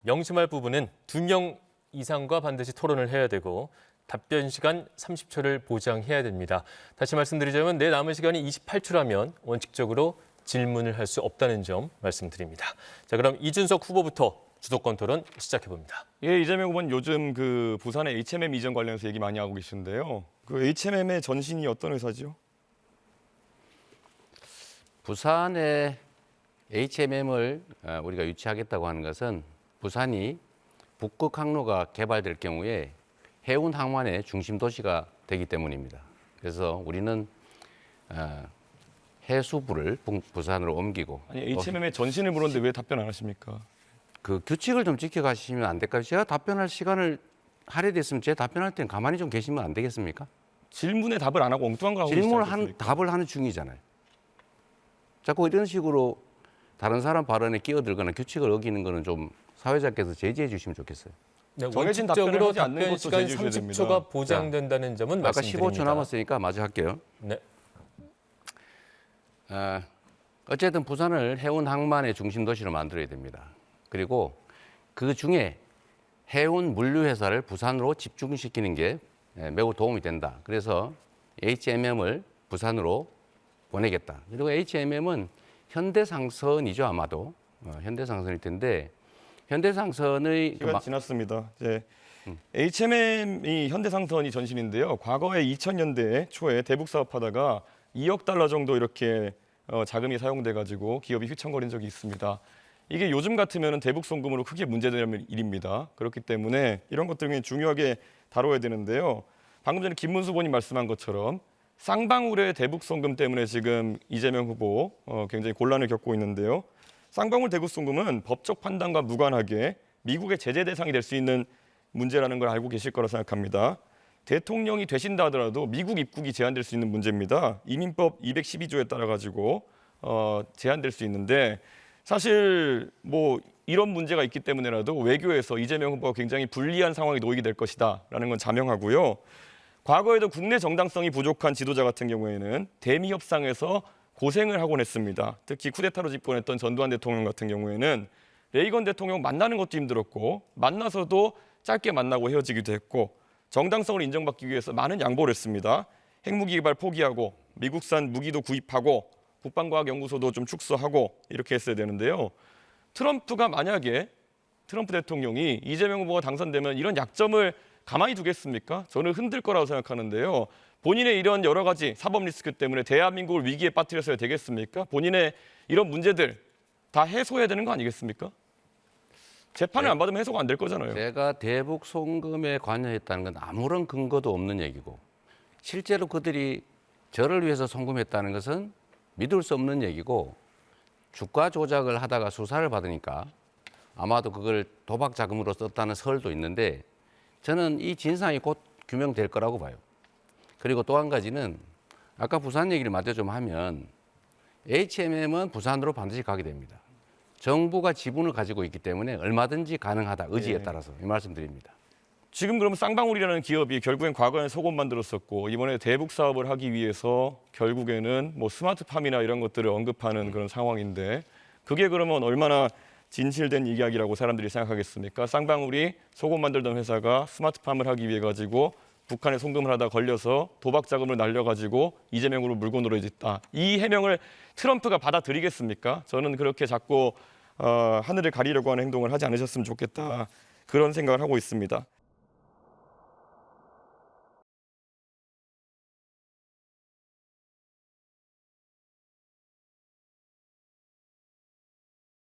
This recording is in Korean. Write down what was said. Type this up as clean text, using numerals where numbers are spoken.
명심할 부분은 2명 이상과 반드시 토론을 해야 되고 답변 시간 30초를 보장해야 됩니다. 다시 말씀드리자면 내 남은 시간이 28초라면 원칙적으로 질문을 할 수 없다는 점 말씀드립니다. 자, 그럼 이준석 후보부터 주도권 토론 시작해봅니다. 예, 이재명 후보는 요즘 그 부산의 HMM 이전 관련해서 얘기 많이 하고 계신데요. 그 HMM의 전신이 어떤 회사죠? 부산에 HMM을 우리가 유치하겠다고 하는 것은 부산이 북극 항로가 개발될 경우에 해운 항만의 중심 도시가 되기 때문입니다. 그래서 우리는 해수부를 부산으로 옮기고 아니, HMM의 전신을 물었는데 왜 답변 안 하십니까? 그 규칙을 좀 지켜가시면 안 될까요? 제가 답변할 시간을 할애됐으면 제 답변할 때는 가만히 좀 계시면 안 되겠습니까? 질문에 답을 안 하고 엉뚱한 거 하고 질문을 답을 하는 중이잖아요. 자꾸 이런 식으로 다른 사람 발언에 끼어들거나 규칙을 어기는 거는 좀 사회자께서 제지해 주시면 좋겠어요. 네, 정해진 답변을 원칙적으로 하지 않는 답변 것도 시간 제지해 줘야 30초가 됩니다. 보장된다는 점은 아까 말씀드립니다. 15초 남았으니까 마저 할게요. 네. 어쨌든 부산을 해운 항만의 중심 도시로 만들어야 됩니다. 그리고 그 중에 해운 물류 회사를 부산으로 집중시키는 게 매우 도움이 된다. 그래서 HMM을 부산으로 보내겠다. 그리고 HMM은 현대상선이죠, 아마도. 현대상선일 텐데 현대상선의 시간 지났습니다. 이제 HMM이 현대상선이 전신인데요. 과거에 2000년대 초에 대북 사업하다가 2억 달러 정도 이렇게 자금이 사용돼 가지고 기업이 휘청거린 적이 있습니다. 이게 요즘 같으면 대북 송금으로 크게 문제되는 일입니다. 그렇기 때문에 이런 것들을 중요하게 다뤄야 되는데요. 방금 전에 김문수 후보님 말씀한 것처럼 쌍방울의 대북 송금 때문에 지금 이재명 후보 굉장히 곤란을 겪고 있는데요. 쌍방울 대북 송금은 법적 판단과 무관하게 미국의 제재 대상이 될 수 있는 문제라는 걸 알고 계실 거라 생각합니다. 대통령이 되신다 하더라도 미국 입국이 제한될 수 있는 문제입니다. 이민법 212조에 따라 가지고 제한될 수 있는데 사실 뭐 이런 문제가 있기 때문에라도 외교에서 이재명 후보가 굉장히 불리한 상황에 놓이게 될 것이다라는 건 자명하고요. 과거에도 국내 정당성이 부족한 지도자 같은 경우에는 대미 협상에서 고생을 하곤 했습니다. 특히 쿠데타로 집권했던 전두환 대통령 같은 경우에는 레이건 대통령 만나는 것도 힘들었고 만나서도 짧게 만나고 헤어지기도 했고 정당성을 인정받기 위해서 많은 양보를 했습니다. 핵무기 개발 포기하고 미국산 무기도 구입하고 국방과학연구소도 좀 축소하고 이렇게 했어야 되는데요. 트럼프가 만약에 트럼프 대통령이 이재명 후보가 당선되면 이런 약점을 가만히 두겠습니까? 저는 흔들 거라고 생각하는데요. 본인의 이런 여러 가지 사법 리스크 때문에 대한민국을 위기에 빠뜨렸어야 되겠습니까? 본인의 이런 문제들 다 해소해야 되는 거 아니겠습니까? 재판을 안 받으면 해소가 안 될 거잖아요. 제가 대북 송금에 관여했다는 건 아무런 근거도 없는 얘기고 실제로 그들이 저를 위해서 송금했다는 것은 믿을 수 없는 얘기고 주가 조작을 하다가 수사를 받으니까 아마도 그걸 도박 자금으로 썼다는 설도 있는데 저는 이 진상이 곧 규명될 거라고 봐요. 그리고 또 한 가지는 아까 부산 얘기를 마저 좀 하면 HMM은 부산으로 반드시 가게 됩니다. 정부가 지분을 가지고 있기 때문에 얼마든지 가능하다, 의지에 따라서 이 말씀드립니다. 지금 그럼 쌍방울이라는 기업이 결국엔 과거에는 속옷 만들었었고 이번에 대북 사업을 하기 위해서 결국에는 뭐 스마트팜이나 이런 것들을 언급하는 그런 상황인데 그게 그러면 얼마나 진실된 이야기라고 사람들이 생각하겠습니까? 쌍방울이 속옷 만들던 회사가 스마트팜을 하기 위해 가지고 북한에 송금을 하다 걸려서 도박 자금을 날려가지고 이재명으로 물고 늘어졌다. 이 해명을 트럼프가 받아들이겠습니까? 저는 그렇게 자꾸 하늘을 가리려고 하는 행동을 하지 않으셨으면 좋겠다. 그런 생각을 하고 있습니다.